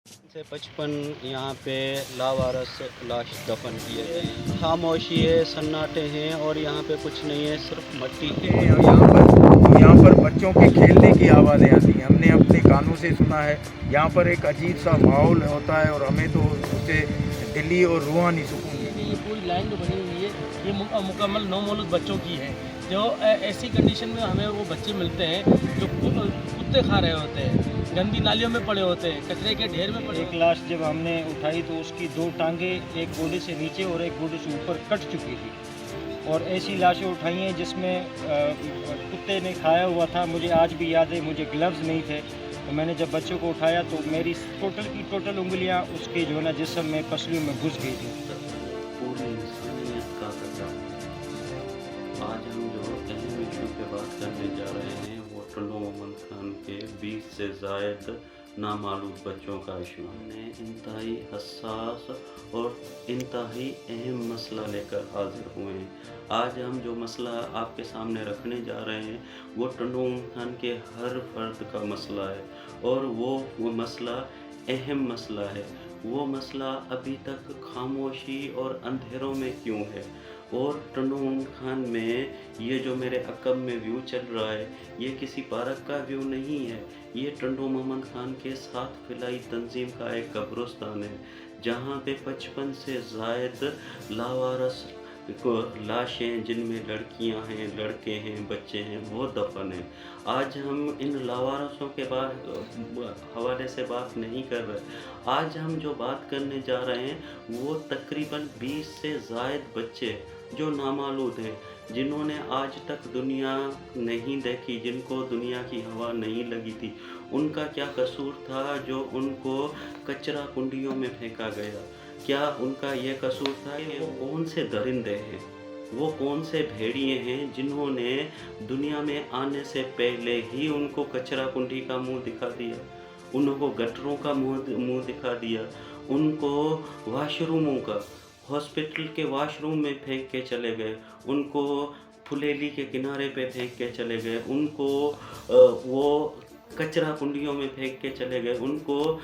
से 55 यहाँ पे लावारस लाश दफन किए गए हैं। खामोशी है, सन्नाटे हैं और यहाँ पे कुछ नहीं है, सिर्फ मट्टी है। यहाँ पर बच्चों के खेलने की आवाज़ें आती हैं, हमने अपने कानों से सुना है। यहाँ पर एक अजीब सा माहौल होता है और हमें तो उससे दिली और रूहानी सुकून मिलता है। ये पूरी लाइन जो बनी हुई है ये मुकम्मल नौमौलूद बच्चों की है। जो ऐसी कंडीशन में हमें वो बच्चे मिलते हैं जो कुत्ते खा रहे होते हैं, गंदी नालियों में पड़े होते हैं, कचरे के ढेर में पड़े एक लाश जब हमने उठाई तो उसकी दो टांगें एक गोडे से नीचे और एक गोडे से ऊपर कट चुकी थी। और ऐसी लाशें उठाई हैं जिसमें कुत्ते ने खाया हुआ था। मुझे आज भी याद है, मुझे ग्लव्स नहीं थे, तो मैंने जब बच्चों को उठाया तो मेरी टोटल की टोटल उंगलियां उसके जो है ना जिस्म में पसलियों में घुस गई थी। पूरी इंसानियत का कतरा। आज हम जो अहम इशू पे बात करने जा रहे हैं वो टुंडू मोहम्मद खान के 20 से ज़ायद नामालूम बच्चों का इशू। हमने इंतहाई हसास और इंतहाई अहम मसला लेकर हाजिर हुए हैं। आज हम जो मसला आपके सामने रखने जा रहे हैं वो टुंडू मोहम्मद खान के हर फर्द का मसला है और वो मसला अहम मसला है। वो मसला अभी तक खामोशी और अंधेरों में क्यों है? और टुंडू मोहम्मद खान में ये जो मेरे अकब में व्यू चल रहा है ये किसी पार्क का व्यू नहीं है, ये टुंडू मोहम्मद खान के साथ फिलाई तंजीम का एक कब्रिस्तान है जहाँ पे 55 से ज़ायद लावारस लाशें जिनमें लड़कियां हैं, लड़के हैं, बच्चे हैं वो दफन हैं। आज हम इन लावारसों के हवाले से बात नहीं कर रहे। आज हम जो बात करने जा रहे हैं वो तकरीबन 20 से ज़ायद बच्चे जो नामालूद हैं, जिन्होंने आज तक दुनिया नहीं देखी, जिनको दुनिया की हवा नहीं लगी थी। उनका क्या कसूर था जो उनको कचरा कुंडियों में फेंका गया? क्या उनका ये कसूर था कि वो कौन से दरिंदे हैं, वो कौन से भेड़िए हैं जिन्होंने दुनिया में आने से पहले ही उनको कचरा कुंडी का मुंह दिखा दिया, उनको गटरों का मुंह दिखा दिया, उनको वाशरूमों का, हॉस्पिटल के वाशरूम में फेंक के चले गए, उनको फुलेली के किनारे पे फेंक के चले गए, उनको वो कचरा कुंडियों में फेंक के चले गए, उनको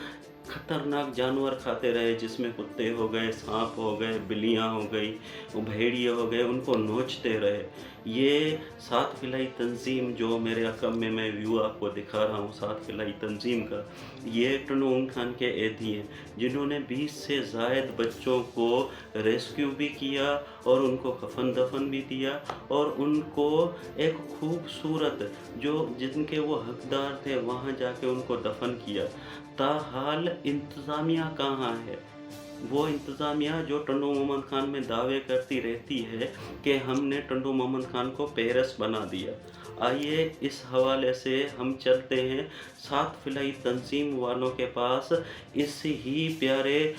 खतरनाक जानवर खाते रहे जिसमें कुत्ते हो गए, सांप हो गए, बिल्लियाँ हो गई, भेड़िए हो गए, उनको नोचते रहे। ये सात फिलाई तंजीम जो मेरे अकब में मैं व्यू आपको दिखा रहा हूँ, सात फिलाई तंजीम का, ये टुंडू मोहम्मद खान के ऐदी हैं जिन्होंने 20 से ज़ायद बच्चों को रेस्क्यू भी किया और उनको कफन दफन भी दिया और उनको एक खूबसूरत जो जिनके वो हकदार थे वहाँ जाके उनको दफन किया। ताहाल इंतज़ामिया कहाँ है? वो इंतज़ामिया जो टुंडू मोहम्मद खान में दावे करती रहती है कि हमने टुंडू मोहम्मद खान को पेरिस बना दिया। आइए इस हवाले से हम चलते हैं सात फिलाई तंजीम वालों के पास। इस ही प्यारे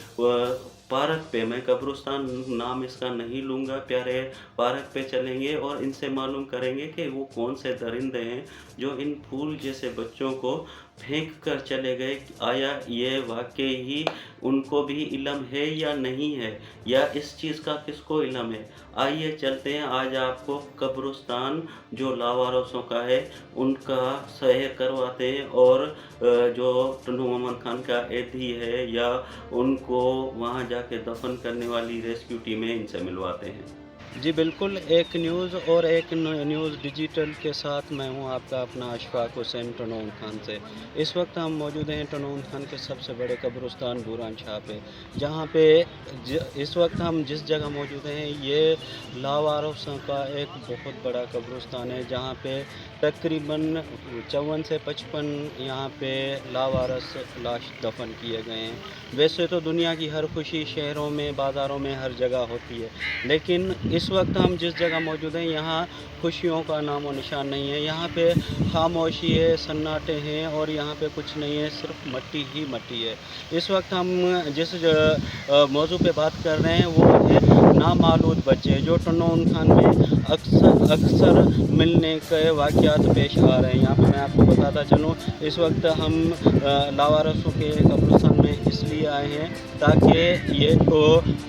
पार्क पे, मैं कब्रिस्तान नाम इसका नहीं लूँगा, प्यारे पार्क पे चलेंगे और इनसे मालूम करेंगे कि वो कौन से दरिंदे हैं जो इन फूल जैसे बच्चों को फेंक कर चले गए। आया ये वाकई ही उनको भी इल्म है या नहीं है, या इस चीज़ का किसको इल्म है? आइए चलते हैं, आज आपको कब्रिस्तान जो लावारसों का है उनका सैर करवाते हैं और जो टुंडू मोहम्मद खान का ऐदी है या उनको वहाँ जाके दफन करने वाली रेस्क्यू टीमें, इनसे मिलवाते हैं। जी बिल्कुल, एक न्यूज़ और एक न्यूज़ डिजिटल के साथ मैं हूं आपका अपना अशफाक हुसैन टुंडू मोहम्मद खान से। इस वक्त हम मौजूद हैं टुंडू मोहम्मद खान के सबसे बड़े कब्रिस्तान बुरान शाह पे, जहां पे इस वक्त हम जिस जगह मौजूद हैं ये लावारसों का एक बहुत बड़ा कब्रिस्तान है जहां पे तकरीबन 54 से 55 यहाँ पे लावारस लाश दफन किए गए हैं। वैसे तो दुनिया की हर खुशी शहरों में, बाज़ारों में, हर जगह होती है, लेकिन इस वक्त हम जिस जगह मौजूद हैं यहाँ खुशियों का नामो निशान नहीं है। यहाँ पे खामोशी है, सन्नाटे हैं और यहाँ पे कुछ नहीं है, सिर्फ मट्टी ही मट्टी है। इस वक्त हम जिस मौजू पे बात कर रहे हैं वो है नामालूद बच्चे जो टुंडू मोहम्मद खान में अक्सर मिलने के वाक़यात पेश आ रहे हैं। यहाँ पे मैं आपको बताता चलूँ, इस वक्त हम लावारसों के कब्रिस्तान में इसलिए आए हैं ताकि ये तो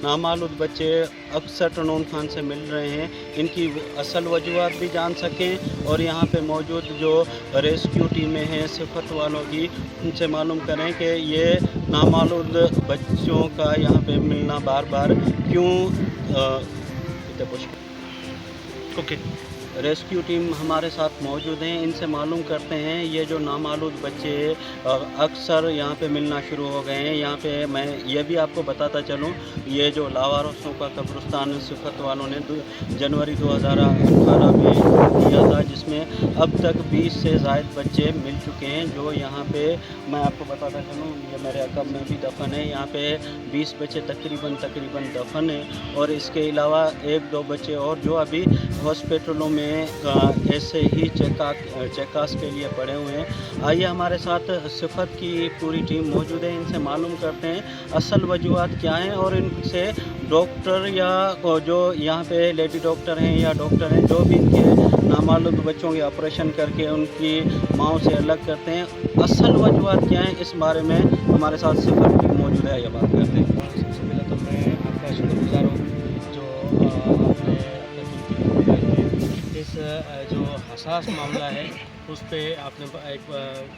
नामालूद बच्चे अक्सर टुंडू मोहम्मद खान से मिल रहे हैं, इनकी असल वजूहत भी जान सकें और यहाँ पे मौजूद जो रेस्क्यू टीमें हैं सिफत वालों की, उनसे मालूम करें कि ये नामालूद बच्चों का यहाँ पे मिलना बार बार क्यों ओके रेस्क्यू टीम हमारे साथ मौजूद हैं, इनसे मालूम करते हैं ये जो नामालूद बच्चे अक्सर यहाँ पे मिलना शुरू हो गए हैं। यहाँ पे मैं ये भी आपको बताता चलूँ, ये जो लावारिसों का कब्रिस्तान सिफत वालों ने जनवरी 2018 में किया था, जिसमें अब तक 20 से ज़ायद बच्चे मिल चुके हैं। जो यहाँ पे मैं आपको बताता चलूँ, ये मेरे अकब में भी दफन है, यहाँ पे 20 बच्चे तकरीबन दफन है, और इसके अलावा 1-2 बच्चे और जो अभी हॉस्पिटलों में ऐसे ही चेकास के लिए पड़े हुए हैं। आइए हमारे साथ सिफत की पूरी टीम मौजूद है, इनसे मालूम करते हैं असल वजूहात क्या हैं, और इनसे डॉक्टर या जो यहाँ पे लेडी डॉक्टर हैं या डॉक्टर हैं जो भी इनके नामालूद बच्चों के ऑपरेशन करके उनकी माँओं से अलग करते हैं, असल वजूहात क्या हैं, इस बारे में हमारे साथ सिफत टीम मौजूद है। ये बात करते हैं। सबसे पहले तो मैं आपका शुक्रगुजार हूँ जो आपने अपने इस जो हसास मामला है उस पर आपने एक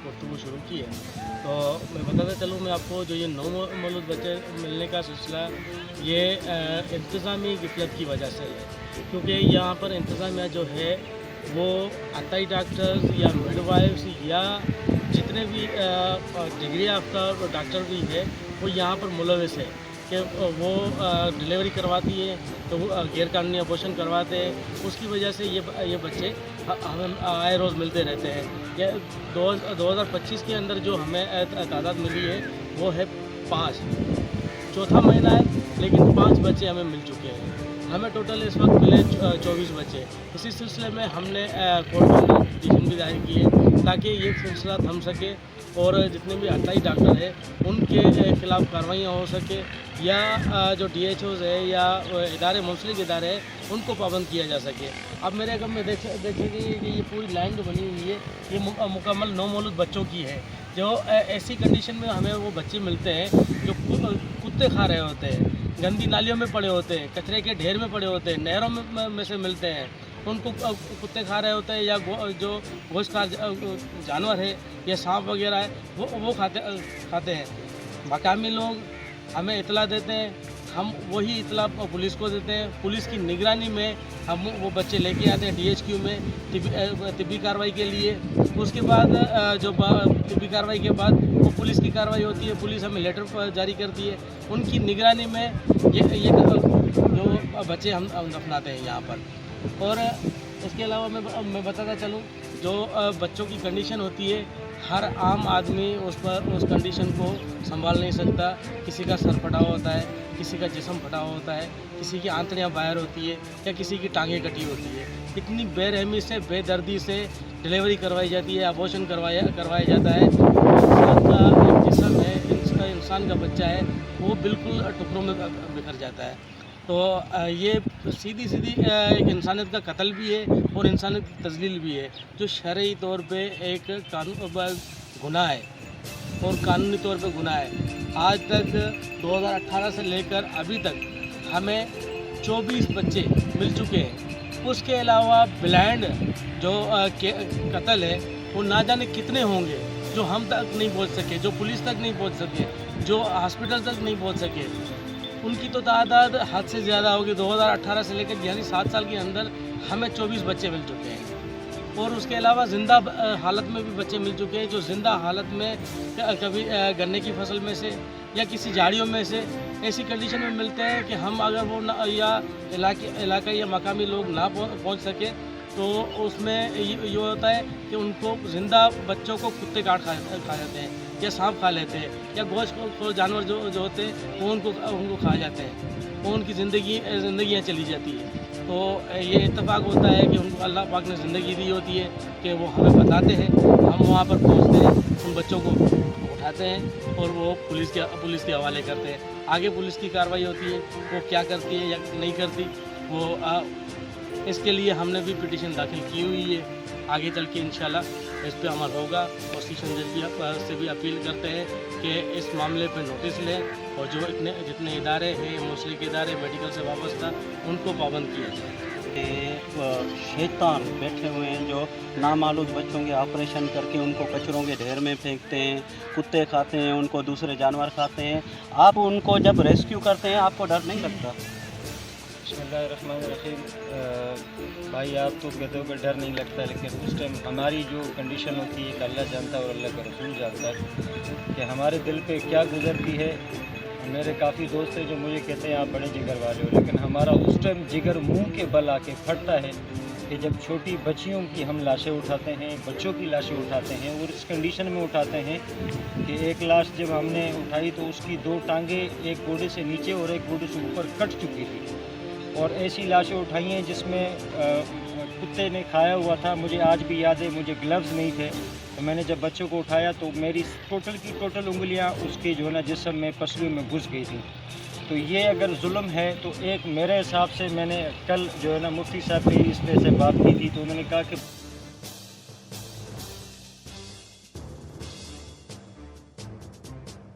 गुफ्तगू शुरू की है। तो मैं बताता चलूँ मैं आपको, जो ये नामालूद बच्चे मिलने का सिलसिला ये इंतज़ामी गिफलत की वजह से है, क्योंकि यहाँ पर इंतज़ामिया जो है वो अताई डॉक्टर्स या मिडवाइफ्स या जितने भी डिग्री याफ्ता डॉक्टर भी है वो यहाँ पर मुलविस है कि वो डिलीवरी करवाती है तो वो गैर कानूनी अबॉर्शन करवाते हैं। उसकी वजह से ये बच्चे हमें आए रोज़ मिलते रहते हैं। ये 2025 के अंदर जो हमें तादाद मिली है वो है 5, चौथा महीना है, लेकिन 5 बच्चे हमें मिल चुके हैं। हमें टोटल इस वक्त मिले 24 बच्चे। इसी सिलसिले में हमने कोर्ट में पिटीशन भी दायर की है ताकि ये सिलसिला थम सके और जितने भी अताई डॉक्टर है उनके खिलाफ़ कार्रवाइयाँ हो सके, या जो DHOs है या इदारे मुंसलिक इदारे हैं उनको पाबंद किया जा सके। अब मेरे अगर में देखेंगे कि ये पूरी लाइन जो बनी हुई है ये मुकम्मल नामालूद बच्चों की है। जो ऐसी कंडीशन में हमें वो बच्चे मिलते हैं जो कुत्ते खा रहे होते हैं, गंदी नालियों में पड़े होते हैं, कचरे के ढेर में पड़े होते हैं, नहरों में से मिलते हैं, उनको कुत्ते खा रहे होते हैं, या जो गोश्तखार जानवर है या सांप वगैरह है वो खाते हैं। मकामी लोग हमें इतला देते हैं, हम वही इतला पुलिस को देते हैं। पुलिस की निगरानी में हम वो बच्चे लेके आते हैं DHQ में तिब्बी कार्रवाई के लिए। उसके बाद जो तिब्बी कार्रवाई के बाद वो पुलिस की कार्रवाई होती है, पुलिस हमें लेटर जारी करती है। उनकी निगरानी में ये जो बच्चे हम दफनाते हैं यहाँ पर। और इसके अलावा मैं बताता चलूँ, जो बच्चों की कंडीशन होती है, हर आम आदमी उस कंडीशन को संभाल नहीं सकता। किसी का सर फटा होता है, किसी का जिस्म फटा होता है, किसी की आंतड़ियाँ बाहर होती है या किसी की टांगें कटी होती है। इतनी बेरहमी से बेदर्दी से डिलीवरी करवाई जाती है, अबॉर्शन करवाया जाता है। इंसान का एक जिस्म है, इंसान का बच्चा है, वो बिल्कुल टुकड़ों में बिखर जाता है। तो ये सीधी एक इंसानियत का कत्ल भी है और इंसानियत की तज़लील भी है, जो शरई तौर पे एक गुनाह है और कानूनी तौर पे गुनाह है। आज तक 2018 से लेकर अभी तक हमें 24 बच्चे मिल चुके हैं। उसके अलावा ब्लाइंड जो कत्ल है वो ना जाने कितने होंगे जो हम तक नहीं पहुंच सके, जो पुलिस तक नहीं पहुंच सके, जो हॉस्पिटल तक नहीं पहुंच सके। उनकी तो तादाद हद से ज़्यादा होगी। 2018 से लेकर यानी 7 साल के अंदर हमें 24 बच्चे मिल चुके हैं। और उसके अलावा ज़िंदा हालत में भी बच्चे मिल चुके हैं, जो ज़िंदा हालत में कभी गन्ने की फसल में से या किसी झाड़ियों में से ऐसी कंडीशन में मिलते हैं कि हम अगर वो या इलाका या मकामी लोग ना पहुँच सके तो उसमें ये होता है कि उनको ज़िंदा बच्चों को कुत्ते काट खा जाते हैं या सांप खा लेते हैं, या गोश्त को जानवर जो होते हैं वो उनको खा जाते हैं, वो उनकी ज़िंदगियाँ चली जाती है। तो ये इत्तेफाक होता है कि उनको अल्लाह पाक ने ज़िंदगी दी होती है कि वो हमें बताते हैं, हम वहाँ पर पहुँचते हैं, उन बच्चों को उठाते हैं और वो पुलिस के हवाले करते हैं। आगे पुलिस की कार्रवाई होती है, वो क्या करती है या नहीं करती, वो इसके लिए हमने भी पिटीशन दाखिल की हुई है। आगे चल के इंशाल्लाह इस पर अमल होगा। और सेशन जज से भी अपील करते हैं कि इस मामले पर नोटिस लें और जो जितने इदारे हैं, मुस्लिक इदारे मेडिकल से वाबस्ता, उनको पाबंद किया जाए। के शैतान बैठे हुए हैं जो नामालूम बच्चों के ऑपरेशन करके उनको कचरों के ढेर में फेंकते हैं, कुत्ते खाते हैं उनको, दूसरे जानवर खाते हैं। आप उनको जब रेस्क्यू करते हैं आपको डर नहीं लगता? बिस्मिल्लाहिर्रहमानिर्रहीम। भाई आप तो कहते हो कि डर नहीं लगता, लेकिन उस टाइम हमारी जो कंडीशन होती है कि अल्लाह जानता है और अल्लाह का रसूल जानता है कि हमारे दिल पे क्या गुजरती है। मेरे काफ़ी दोस्त हैं जो मुझे कहते हैं आप बड़े जिगर वाले हो, लेकिन हमारा उस टाइम जिगर मुंह के बल आके फटता है कि जब छोटी बच्चियों की हम लाशें उठाते हैं, बच्चों की लाशें उठाते हैं और इस कंडीशन में उठाते हैं कि एक लाश जब हमने उठाई तो उसकी 2 टांगें एक गोडे से नीचे और एक गोडे से ऊपर कट चुकी थी। और ऐसी लाशें उठाई हैं जिसमें कुत्ते ने खाया हुआ था। मुझे आज भी याद है, मुझे ग्लव्स नहीं थे, तो मैंने जब बच्चों को उठाया तो मेरी टोटल की टोटल उंगलियां उसके जो है ना जिस्म में, पसलियों में घुस गई थी। तो ये अगर जुल्म है तो एक मेरे हिसाब से, मैंने कल जो है ना मुफ्ती साहब की इस पे से बात की थी, तो उन्होंने कहा कि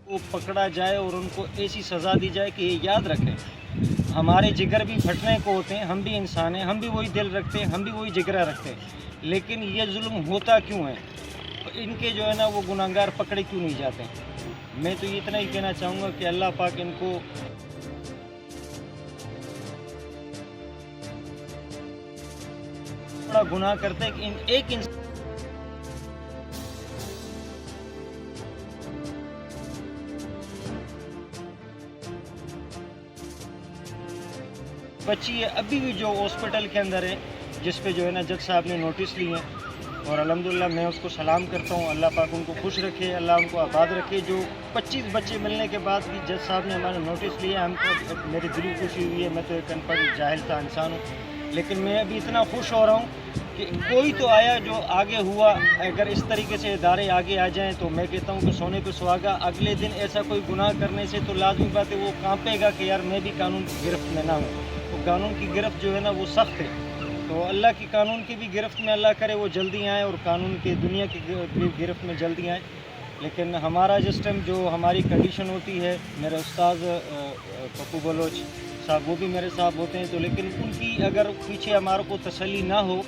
वो पकड़ा जाए और उनको ऐसी सज़ा दी जाए कि ये याद रखें हमारे जिगर भी फटने को होते हैं, हम भी इंसान हैं, हम भी वही दिल रखते हैं, हम भी वही जिगरा रखते हैं, लेकिन ये जुल्म होता क्यों है? तो इनके जो है ना वो गुनाहगार पकड़े क्यों नहीं जाते? मैं तो इतना ही कहना चाहूँगा कि अल्लाह पाक इनको बड़ा गुनाह करते हैं कि एक इंसान बच्ची है अभी भी जो हॉस्पिटल के अंदर है, जिस पे जो है ना जज साहब ने नोटिस लिए हैं, और अल्हम्दुलिल्लाह मैं उसको सलाम करता हूँ। अल्लाह पाक उनको खुश रखे, अल्लाह उनको आबाद रखे। जो 25 बच्चे मिलने के बाद भी जज साहब ने हमारा नोटिस लिया, हमको मेरी दिल खुशी हुई है। मैं तो एक अनपढ़ जाहिल सा इंसान हूँ, लेकिन मैं अभी इतना खुश हो रहा हूँ कि कोई तो आया जो आगे हुआ। अगर इस तरीके से इदारे आगे आ जाएं तो मैं कहता हूँ कि सोने पे सुहागा। अगले दिन ऐसा कोई गुनाह करने से तो लाजमी बात है वो कांपेगा कि यार मैं भी कानून की गिरफ्त में ना हूँ। तो कानून की गिरफ्त जो है ना वो सख्त है, तो अल्लाह की कानून की भी गिरफ्त में अल्लाह करे वो जल्दी आए और कानून की दुनिया की गिरफ्त में जल्दी आए। लेकिन हमारा जिस टाइम जो हमारी कंडीशन होती है, मेरे उस्ताद पप्पू बलोच साहब वो भी मेरे साथ होते हैं, तो लेकिन उनकी अगर पीछे हमारे को तसल्ली ना हो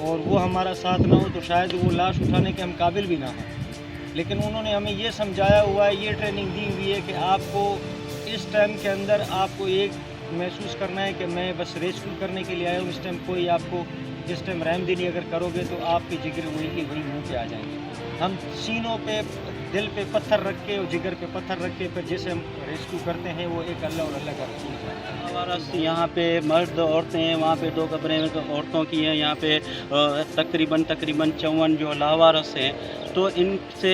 और वो हमारा साथ ना हो तो शायद वो लाश उठाने के हम काबिल भी ना हों। लेकिन उन्होंने हमें ये समझाया हुआ है, ये ट्रेनिंग दी हुई है कि आपको इस टाइम के अंदर आपको एक महसूस करना है कि मैं बस रेस्क्यू करने के लिए आया हूँ। इस टाइम कोई आपको इस टाइम रहमदिली अगर करोगे तो आपके जिगर वही के वही मुँह पे आ जाएंगे। हम सीनों पे, दिल पे पत्थर रख के और जिगर पे पत्थर रख के फिर जैसे हम रेस्क्यू करते हैं वो एक अल्लाह और अल्लाह का रसूल है। यहाँ पे मर्द औरतें हैं, वहाँ पे 2 कब्रें औरतों की हैं, यहाँ पे तकरीबन 54 जो लावारस हैं। तो इनसे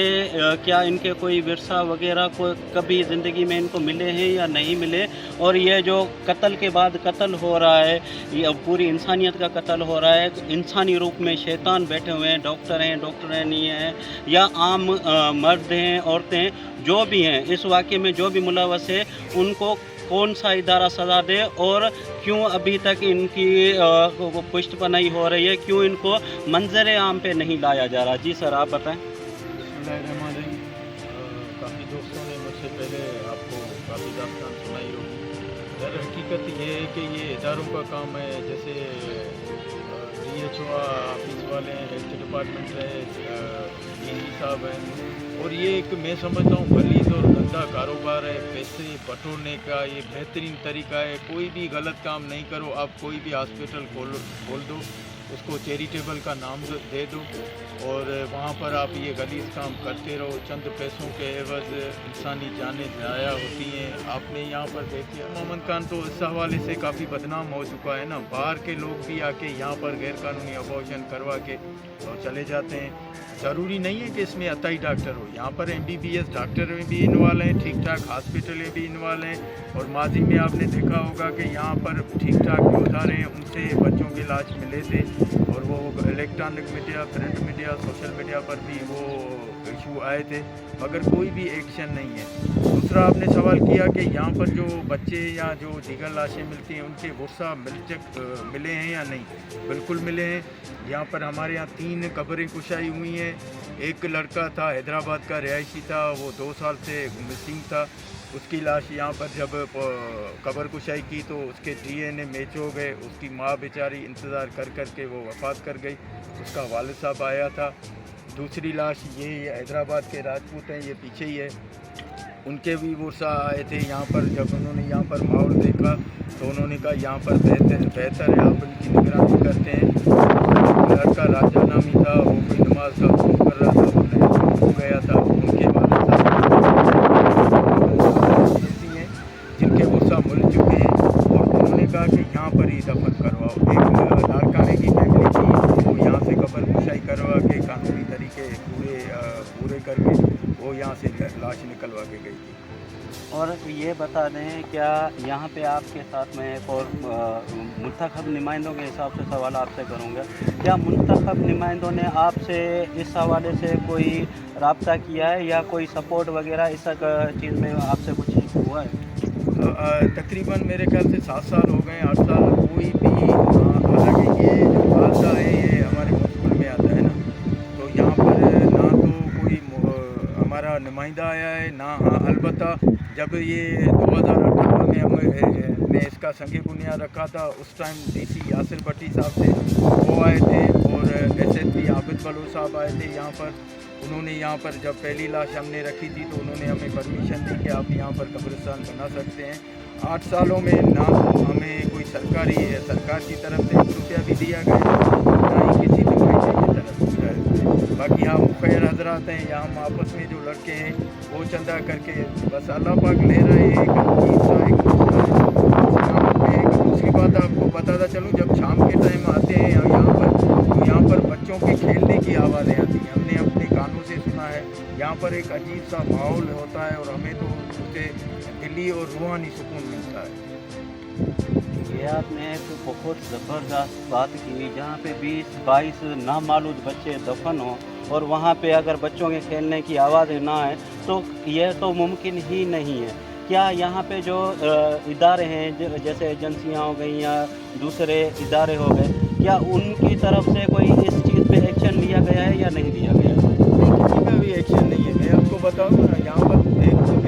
क्या इनके कोई विरसा वगैरह को कभी ज़िंदगी में इनको मिले हैं या नहीं मिले? और ये जो कत्ल के बाद कत्ल हो रहा है, ये पूरी इंसानियत का कत्ल हो रहा है, इंसानी रूप में शैतान बैठे हुए हैं, डॉक्टर हैं, डॉक्टरानी हैं या आम मर्द हैं, औरतें हैं, जो भी हैं इस वाक़े में जो भी मुलव्वस है उनको कौन सा इदारा सज़ा दे और क्यों अभी तक इनकी पुष्टपनाही हो रही है, क्यों इनको मंजर आम पे नहीं लाया जा रहा? जी सर आप बताएं। काफ़ी दोस्तों ने मुझसे पहले आपको काफ़ी दास्तान सुनाई होगी। दर हकीकत ये है कि ये इदारों का काम है, जैसे DHO ऑफिस वाले हैं, हेल्थ डिपार्टमेंट है, DG साहब हैं, और ये एक मैं समझता हूँ गलीज और गंदा कारोबार है। पैसे बटोरने का ये बेहतरीन तरीका है। कोई भी गलत काम नहीं करो, आप कोई भी हॉस्पिटल खोल दो, उसको चैरिटेबल का नाम दे दो और वहाँ पर आप ये गलीज काम करते रहो। चंद पैसों के एवज इंसानी जानें ज़ाया होती हैं। आपने यहाँ पर देखिए मोहम्मद खान तो इस हवाले से काफ़ी बदनाम हो चुका है ना। बाहर के लोग भी आके यहाँ पर गैरकानूनी अबॉर्शन करवा के और चले जाते हैं। ज़रूरी नहीं है कि इसमें अताई डॉक्टर हो, यहाँ पर MBBS डॉक्टर भी इन्वॉल्व हैं, ठीक ठाक हॉस्पिटलें भी इन्वॉल्व हैं। और माजी में आपने देखा होगा कि यहाँ पर ठीक ठाक जो उदारे हैं उनसे बच्चों के लाश मिले थे और वो electronic media, print media, social media पर भी वो इशू आए थे, मगर कोई भी एक्शन नहीं है। दूसरा आपने सवाल किया कि यहाँ पर जो बच्चे या जो दीगर लाशें मिलती हैं उनके गुस्सा मिले हैं या नहीं। बिल्कुल मिले हैं। यहाँ पर हमारे यहाँ 3 कब्रें कुशाई हुई हैं। एक लड़का था, हैदराबाद का रिहायशी था, वो 2 साल से मिसिंग था। उसकी लाश यहाँ पर जब कब्र कुशाई की तो उसके DNA मैच हो गए। उसकी माँ बेचारी इंतज़ार कर कर के वो वफ़ात कर गई। उसका वालिद साहब आया था। दूसरी लाश ये हैदराबाद के राजपूत हैं, ये पीछे ही है, उनके भी वर्षा आए थे यहाँ पर। जब उन्होंने यहाँ पर माहौल देखा तो उन्होंने कहा यहाँ पर बेहतर है, आप इनकी निगरानी करते हैं। लड़का राजा नामी था, वो कोई नमाज का हुक्म कर रहा था, वो हो गया था। उनके वालिद साहब ऐसी हैं जिनके वर्षा मिल चुके हैं और उन्होंने कहा कि यहाँ पर ही दफन करवाओ। एक लाड़काने की फैमिली थी, वो यहाँ से कब्र कुशाई करवा के कानूनी तरीके पूरे करके वो यहाँ से लाश निकलवा के गई थी। और ये बता दें, क्या यहाँ पे आपके साथ में एक और मुंतखब नुमाइंदों के हिसाब से सवाल आपसे करूँगा, क्या मुंतखब नुमाइंदों ने आपसे इस हवाले से कोई रब्ता किया है या कोई सपोर्ट वगैरह इस चीज़ में आपसे कुछ हुआ है? तकरीबन मेरे ख्याल से 7 साल हो गए, 8 साल कोई भी, हालांकि ये जो हादसा है ये हमारे मुल्क में आता है ना, तो यहाँ पर ना तो कोई हमारा नुमाइंदा आया है ना। हाँ, अलबत्ता जब ये 2018 में हमने इसका संग बुनियाद रखा था, उस टाइम DC यासिर भट्टी साहब थे, वो आए थे, और SSP आबिद बलोच साहब आए थे यहाँ पर। उन्होंने यहाँ पर जब पहली लाश हमने रखी थी तो उन्होंने हमें परमिशन दी कि आप यहाँ पर कब्रिस्तान बना सकते हैं। 8 सालों में ना हमें कोई सरकार की तरफ से 1 रुपया भी दिया गया, ना ही किसी नुमाइंदे की तरफ से। बाकी यहाँ मुखैर हजरात हैं, यहाँ हम आपस में जो लड़के हैं वो चंदा करके बस अल्लाह पाक ले रहे हैं। दूसरी बात आपको बताता चलूँ, जब शाम के टाइम आते हैं यहाँ पर तो यहाँ पर बच्चों के खेलने की आवाज़ें आती हैं। हमने अपने कानों से सुना है, यहाँ पर एक अजीब सा माहौल होता है और हमें तो उससे दिली और रूहानी सुकून मिलता है। ये आपने एक बहुत ज़बरदस्त बात की, जहाँ पे 20-22 नामालूम बच्चे दफन हों और वहाँ पे अगर बच्चों के खेलने की आवाज़ें ना आए तो यह तो मुमकिन ही नहीं है। क्या यहाँ पे जो इदारे हैं, जैसे एजेंसियाँ हो गई या दूसरे इदारे हो गए, क्या उनकी तरफ से कोई इस चीज़ पे एक्शन लिया गया है या नहीं लिया गया? किसी का भी एक्शन नहीं है। मैं आपको बताऊँ ना, यहाँ पर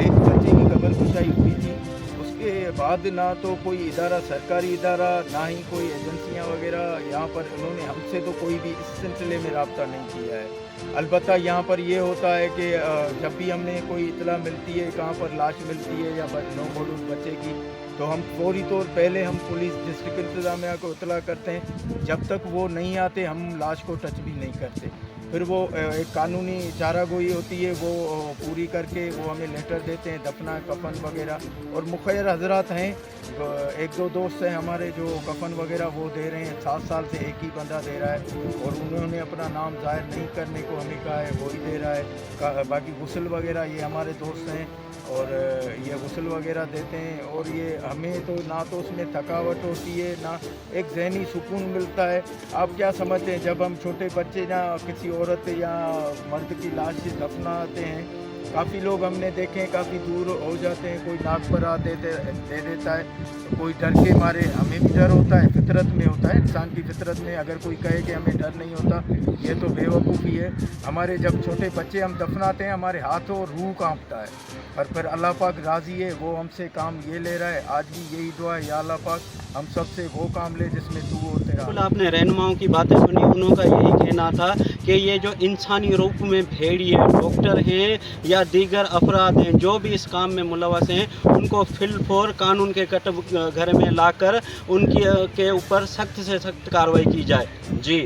एक बच्चे की कब्र कुशाई हुई थी, उसके बाद ना तो कोई इदारा, सरकारी इदारा, ना ही कोई एजेंसियाँ वगैरह यहाँ पर, उन्होंने हमसे तो कोई भी इस सिलसिले में रब्ता नहीं किया है। अलबत्ता यहाँ पर ये होता है कि जब भी हमने कोई इतला मिलती है, कहाँ पर लाश मिलती है या नौमौलूद बच्चे की, तो हम फौरी तौर पहले हम पुलिस डिस्ट्रिक्ट इंतज़ामिया को इतला करते हैं। जब तक वो नहीं आते हम लाश को टच भी नहीं करते। फिर वो एक कानूनी चारागोई होती है, वो पूरी करके वो हमें लेटर देते हैं, दफना कफन वगैरह। और मुखैर हजरात हैं, 1-2 दोस्त हैं हमारे जो कफन वगैरह वो दे रहे हैं। 7 साल से एक ही बंदा दे रहा है और उन्होंने अपना नाम ज़ाहिर नहीं करने को हमें कहा है, वो ही दे रहा है। बाकी गुस्ल वगैरह ये हमारे दोस्त हैं और ये गुस्ल वगैरह देते हैं। और ये हमें तो ना तो उसमें थकावट होती है, ना एक जहनी सुकून मिलता है। आप क्या समझते हैं, जब हम छोटे बच्चे या किसी औरत या मर्द की लाश से दफनाते हैं, काफ़ी लोग हमने देखे हैं काफ़ी दूर हो जाते हैं, कोई नाक पर दे देता है, तो कोई डर के मारे, हमें भी डर होता है, फितरत में होता है, इंसान की फितरत में। अगर कोई कहे कि हमें डर नहीं होता, ये तो बेवकूफ़ी है। हमारे जब छोटे बच्चे हम दफनाते हैं, हमारे हाथों और रूह कांपता है, पर फिर अल्लाह पाक राज़ी है, वो हमसे काम ये ले रहा है। आज भी यही दुआ है, या अल्लाह पाक हम सब से वो काम ले जिसमें तू हो तेरा। बिल्कुल, आपने रहनुमाओं की बातें सुनी, उनका यही कहना था कि ये जो इंसानी रूप में भेड़िए डॉक्टर हैं या दीगर अफराद हैं जो भी इस काम में मुलव्वस हैं, उनको फिलफोर कानून के कटब घर में लाकर उनकी के ऊपर सख्त से सख्त कार्रवाई की जाए। जी।